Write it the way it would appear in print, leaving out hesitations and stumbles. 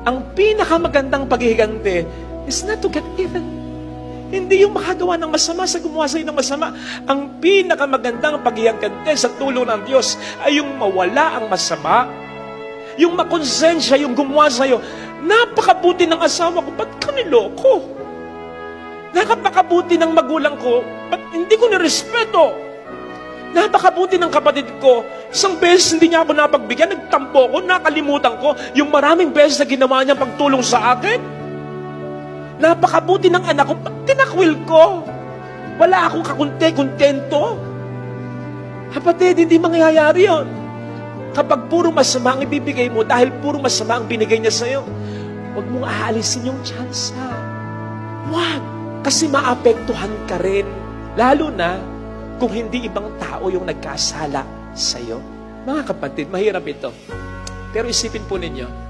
ang pinakamagandang paghihiganti is not to get even. Hindi yung makagawa ng masama sa gumawa sa'yo ng masama. Ang pinakamagandang paghihiganti sa tulong ng Diyos ay yung mawala ang masama. Yung makonsensya, yung gumawa sa'yo, napakabuti ng asawa ko, ba't ka niloko? Napakabuti ng magulang ko, ba't hindi ko nirespeto? Napakabuti ng kapatid ko, isang beses hindi niya ako napagbigyan, nagtampo ko, nakalimutan ko yung maraming beses na ginawa niya pagtulong sa akin. Napakabuti ng anak ko, ba't tinakwil ko? Wala akong kontento. Kapatid, hindi mangyayari yun. Kapag puro masama ang ibibigay mo, dahil puro masama ang binigay niya sa'yo, huwag mong aalisin yung tsansa. Huwag, kasi maapektuhan ka rin. Lalo na, kung hindi ibang tao yung nagkasala sa'yo. Mga kapatid, mahirap ito. Pero isipin po ninyo,